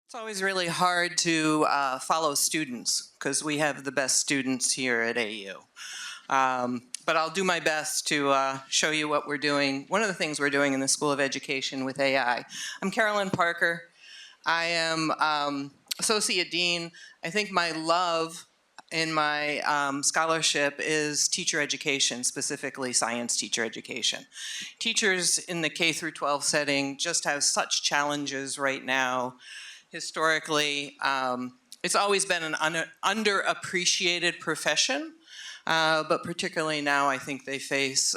It's always really hard to follow students because we have the best students here at AU. But I'll do my best to show you what we're doing. One of the things we're doing in the School of Education with AI. I'm Carolyn Parker. I am Associate Dean. I think my love in my scholarship is teacher education, specifically science teacher education. Teachers in the K-12 setting just have such challenges right now. Historically, it's always been an underappreciated profession, but particularly now I think they face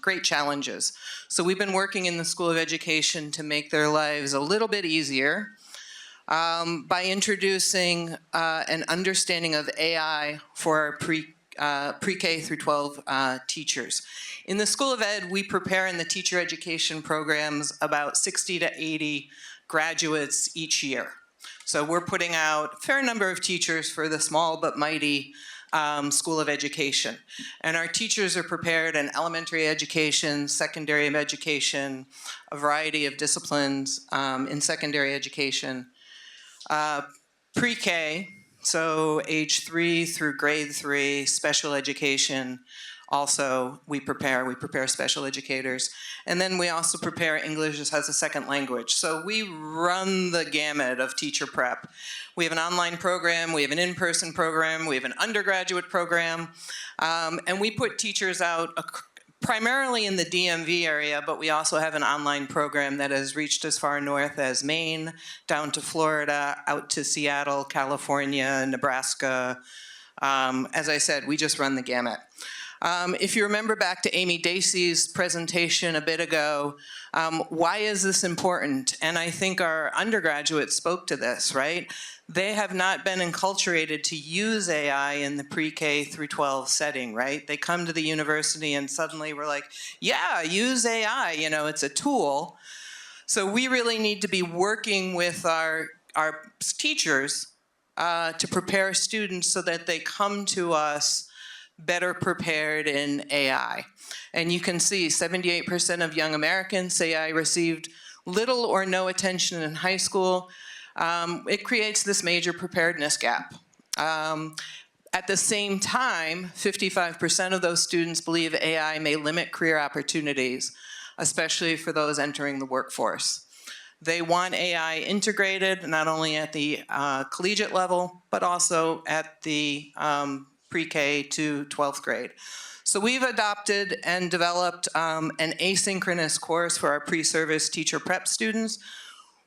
great challenges. So we've been working in the School of Education to make their lives a little bit easier by introducing an understanding of AI for our pre-K through 12 teachers. In the School of Ed, we prepare in the teacher education programs about 60 to 80 graduates each year. So we're putting out a fair number of teachers for the small but mighty School of Education. And our teachers are prepared in elementary education, secondary education, a variety of disciplines in secondary education. Pre-K, so age 3 through grade 3, special education. Also, we prepare special educators. And then we also prepare English as a second language. So we run the gamut of teacher prep. We have an online program, we have an in-person program, we have an undergraduate program, and we put teachers out primarily in the DMV area, but we also have an online program that has reached as far north as Maine, down to Florida, out to Seattle, California, Nebraska. As I said, we just run the gamut. If you remember back to Amy Dacey's presentation a bit ago, why is this important? And I think our undergraduates spoke to this, right? They have not been enculturated to use AI in the pre-K through 12 setting, right? They come to the university and suddenly we're like, yeah, use AI, you know, it's a tool. So we really need to be working with our teachers to prepare students so that they come to us better prepared in AI. And you can see 78% of young Americans say AI received little or no attention in high school. It creates this major preparedness gap. At the same time, 55% of those students believe AI may limit career opportunities, especially for those entering the workforce. They want AI integrated not only at the collegiate level, but also at the pre-K to 12th grade. So we've adopted and developed an asynchronous course for our pre-service teacher prep students.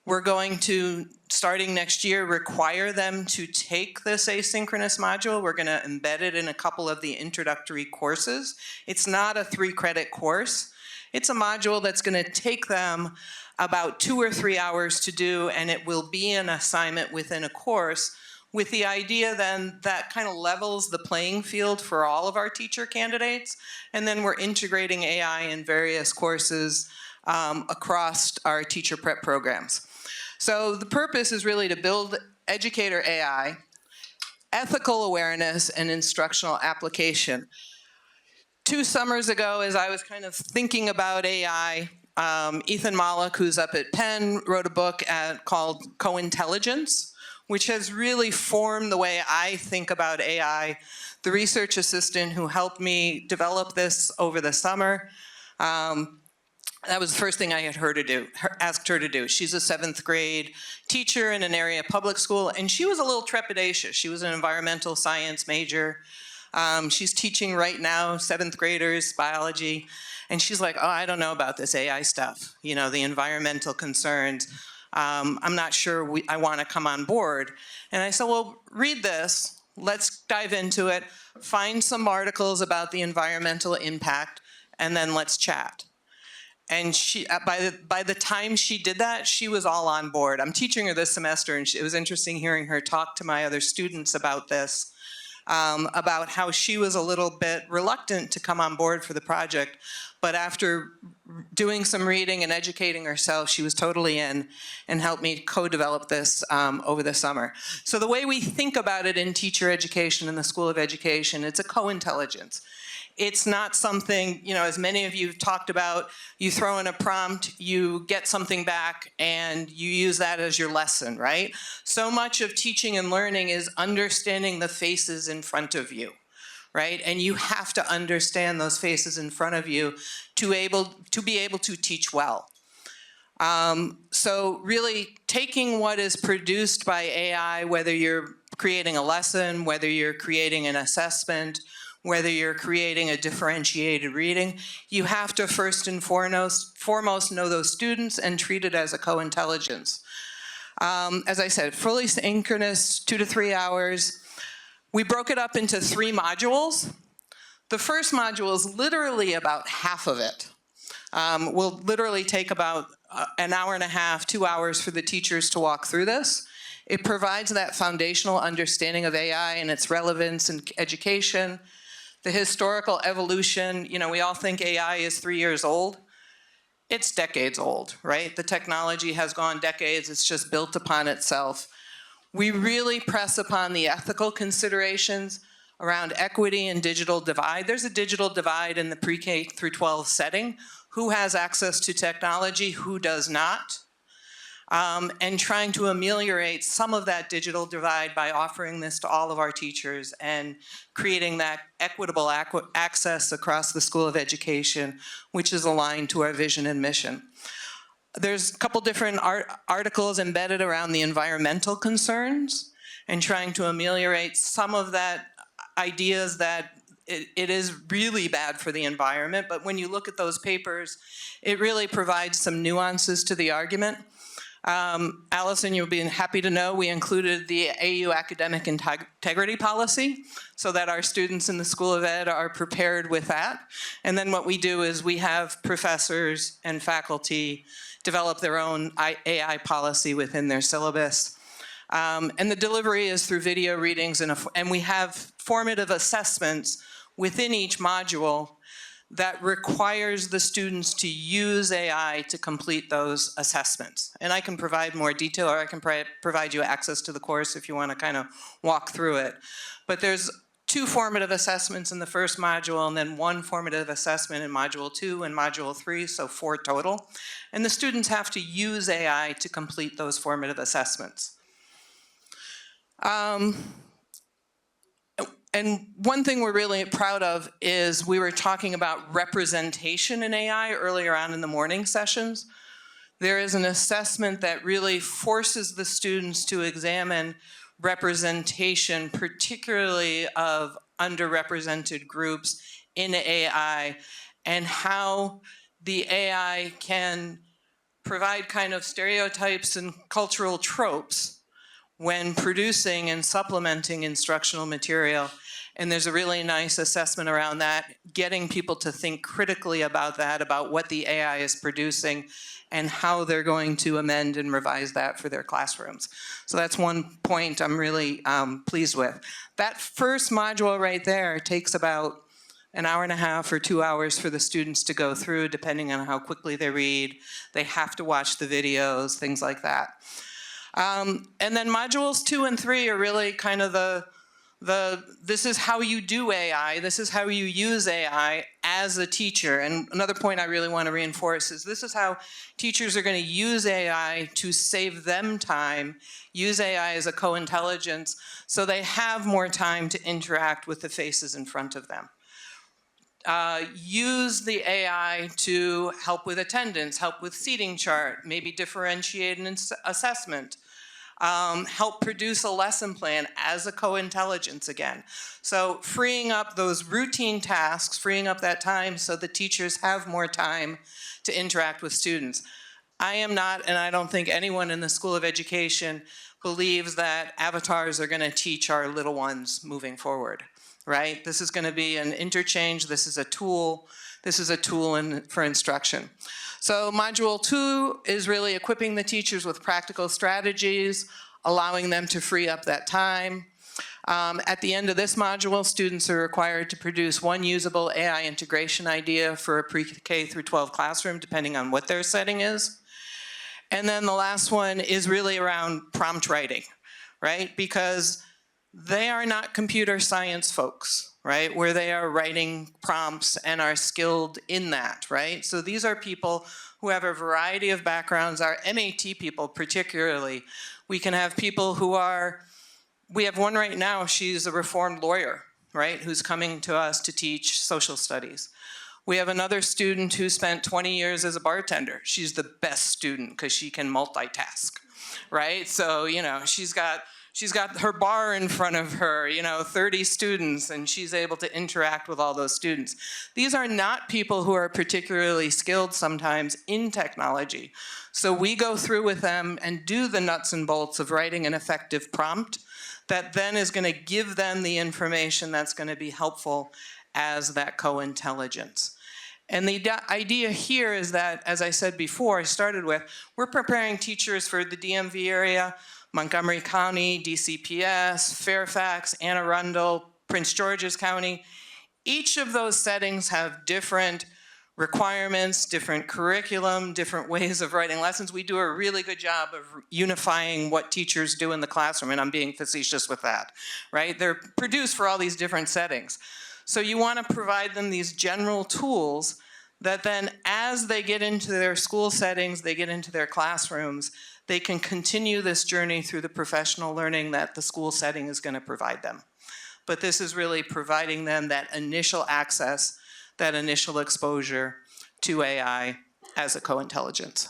We're going to, starting next year, require them to take this asynchronous module. We're going to embed it in a couple of the introductory courses. It's not a 3-credit course. It's a module that's going to take them about 2 or 3 hours to do, and it will be an assignment within a course, with the idea then that kind of levels the playing field for all of our teacher candidates. And then we're integrating AI in various courses across our teacher prep programs. So the purpose is really to build educator AI, ethical awareness, and instructional application. 2 summers ago, as I was kind of thinking about AI, Ethan Mollick, who's up at Penn, wrote a book called Co-Intelligence, which has really formed the way I think about AI. The research assistant who helped me develop this over the summer, that was the first thing I had asked her to do. She's a 7th grade teacher in an area public school, and she was a little trepidatious. She was an environmental science major. She's teaching right now 7th graders biology, and she's like, oh, I don't know about this AI stuff, you know, the environmental concerns. I'm not sure I want to come on board. And I said, well, read this. Let's dive into it. Find some articles about the environmental impact, and then let's chat. And she, by the time she did that, she was all on board. I'm teaching her this semester, and it was interesting hearing her talk to my other students about this, about how she was a little bit reluctant to come on board for the project. But after doing some reading and educating herself, she was totally in and helped me co-develop this over the summer. So the way we think about it in teacher education, in the School of Education, it's a co-intelligence. It's not something, you know, as many of you have talked about, you throw in a prompt, you get something back, and you use that as your lesson, right? So much of teaching and learning is understanding the faces in front of you, right? And you have to understand those faces in front of you to be able to teach well. So really taking what is produced by AI, whether you're creating a lesson, whether you're creating an assessment, whether you're creating a differentiated reading, you have to first and foremost know those students and treat it as a co-intelligence. As I said, fully synchronous, 2 to 3 hours. We broke it up into 3 modules. The first module is literally about half of it. Will literally take about an hour and a half, 2 hours for the teachers to walk through this. It provides that foundational understanding of AI and its relevance in education. The historical evolution, you know, we all think AI is 3 years old. It's decades old, right? The technology has gone decades, it's just built upon itself. We really press upon the ethical considerations around equity and digital divide. There's a digital divide in the PreK-12 setting. Who has access to technology, who does not? And trying to ameliorate some of that digital divide by offering this to all of our teachers and creating that equitable access across the School of Education, which is aligned to our vision and mission. There's a couple different articles embedded around the environmental concerns and trying to ameliorate some of that ideas that it is really bad for the environment, but when you look at those papers, it really provides some nuances to the argument. Allison, you'll be happy to know we included the AU academic integrity policy so that our students in the School of Ed are prepared with that. And then what we do is we have professors and faculty develop their own AI policy within their syllabus. And the delivery is through video readings, and we have formative assessments within each module that requires the students to use AI to complete those assessments. And I can provide more detail, or I can provide you access to the course if you want to kind of walk through it. But there's 2 formative assessments in the first module, and then 1 formative assessment in module 2 and module 3, so 4 total. And the students have to use AI to complete those formative assessments. And one thing we're really proud of is we were talking about representation in AI earlier on in the morning sessions. There is an assessment that really forces the students to examine representation, particularly of underrepresented groups in AI, and how the AI can provide kind of stereotypes and cultural tropes when producing and supplementing instructional material. And there's a really nice assessment around that, getting people to think critically about that, about what the AI is producing and how they're going to amend and revise that for their classrooms. So that's one point I'm really pleased with. That first module right there takes about an hour and a half or 2 hours for the students to go through, depending on how quickly they read. They have to watch the videos, things like that. And then modules 2 and 3 are really kind of this is how you do AI, this is how you use AI as a teacher. And another point I really want to reinforce is this is how teachers are going to use AI to save them time, use AI as a co-intelligence, so they have more time to interact with the faces in front of them. Use the AI to help with attendance, help with seating chart, maybe differentiate an assessment, help produce a lesson plan as a co-intelligence again. So freeing up those routine tasks, freeing up that time so the teachers have more time to interact with students. I am not, and I don't think anyone in the School of Education believes that avatars are going to teach our little ones moving forward. Right? This is going to be an interchange. This is a tool. This is a tool for instruction. So module 2 is really equipping the teachers with practical strategies, allowing them to free up that time. At the end of this module, students are required to produce one usable AI integration idea for a pre-K through 12 classroom, depending on what their setting is. And then the last one is really around prompt writing, right? Because they are not computer science folks, right? Where they are writing prompts and are skilled in that, right? So these are people who have a variety of backgrounds. Our MAT people particularly, we can have people who are, we have one right now, she's a reformed lawyer, right? Who's coming to us to teach social studies. We have another student who spent 20 years as a bartender. She's the best student because she can multitask, right? So, you know, she's got her bar in front of her, you know, 30 students, and she's able to interact with all those students. These are not people who are particularly skilled sometimes in technology. So we go through with them and do the nuts and bolts of writing an effective prompt that then is going to give them the information that's going to be helpful as that co-intelligence. And the idea here is that, as I said before, I started with, we're preparing teachers for the DMV area, Montgomery County, DCPS, Fairfax, Anne Arundel, Prince George's County. Each of those settings have different requirements, different curriculum, different ways of writing lessons. We do a really good job of unifying what teachers do in the classroom, and I'm being facetious with that, right? They're produced for all these different settings. So you want to provide them these general tools that then as they get into their school settings, they get into their classrooms, they can continue this journey through the professional learning that the school setting is going to provide them. But this is really providing them that initial access, that initial exposure to AI as a co-intelligence.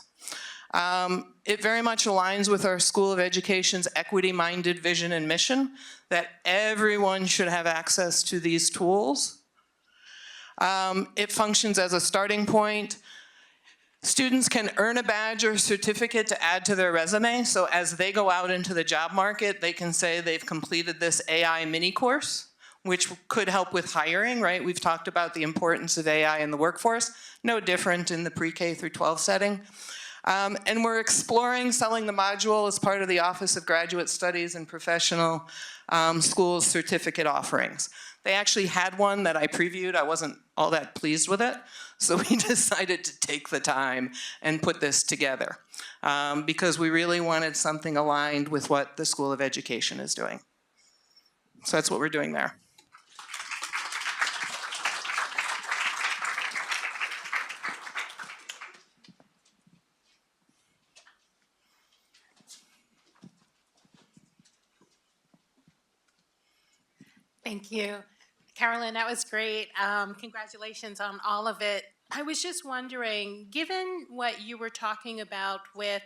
It very much aligns with our School of Education's equity-minded vision and mission that everyone should have access to these tools. It functions as a starting point. Students can earn a badge or certificate to add to their resume. So as they go out into the job market, they can say they've completed this AI mini course, which could help with hiring, right? We've talked about the importance of AI in the workforce. No different in the pre-K through 12 setting. And we're exploring selling the module as part of the Office of Graduate Studies and Professional Schools certificate offerings. They actually had one that I previewed. I wasn't all that pleased with it. So we decided to take the time and put this together because we really wanted something aligned with what the School of Education is doing. So that's what we're doing there. Thank you. Carolyn, that was great. Congratulations on all of it. I was just wondering, given what you were talking about with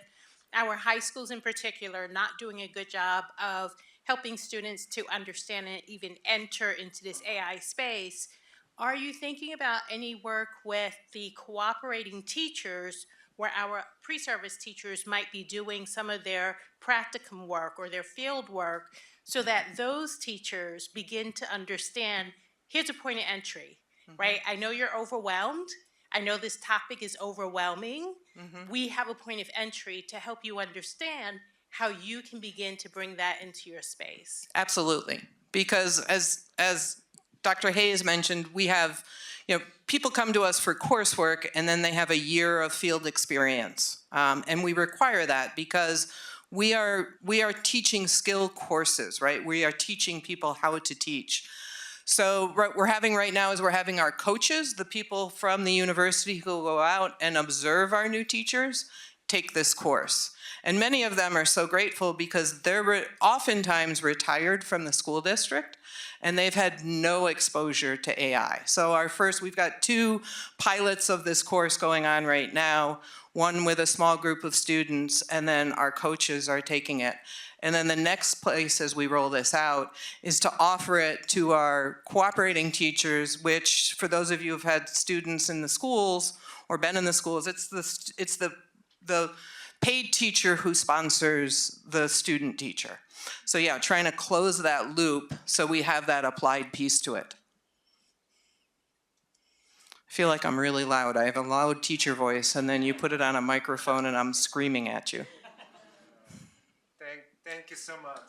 our high schools in particular not doing a good job of helping students to understand and even enter into this AI space, are you thinking about any work with the cooperating teachers where our pre-service teachers might be doing some of their practicum work or their field work so that those teachers begin to understand, here's a point of entry, right? I know you're overwhelmed. I know this topic is overwhelming. We have a point of entry to help you understand how you can begin to bring that into your space. Absolutely. Because as Dr. Hayes mentioned, we have, people come to us for coursework and then they have a year of field experience. And we require that because we are teaching skill courses, right? We are teaching people how to teach. So what we're having right now is we're having our coaches, the people from the university who go out and observe our new teachers, take this course. And many of them are so grateful because they're oftentimes retired from the school district and they've had no exposure to AI. So we've got 2 pilots of this course going on right now, one with a small group of students, and then our coaches are taking it. And then the next place as we roll this out is to offer it to our cooperating teachers, which for those of you who've had students in the schools or been in the schools, it's the paid teacher who sponsors the student teacher. So yeah, trying to close that loop so we have that applied piece to it. I feel like I'm really loud. I have a loud teacher voice, and then you put it on a microphone and I'm screaming at you. Thank you so much.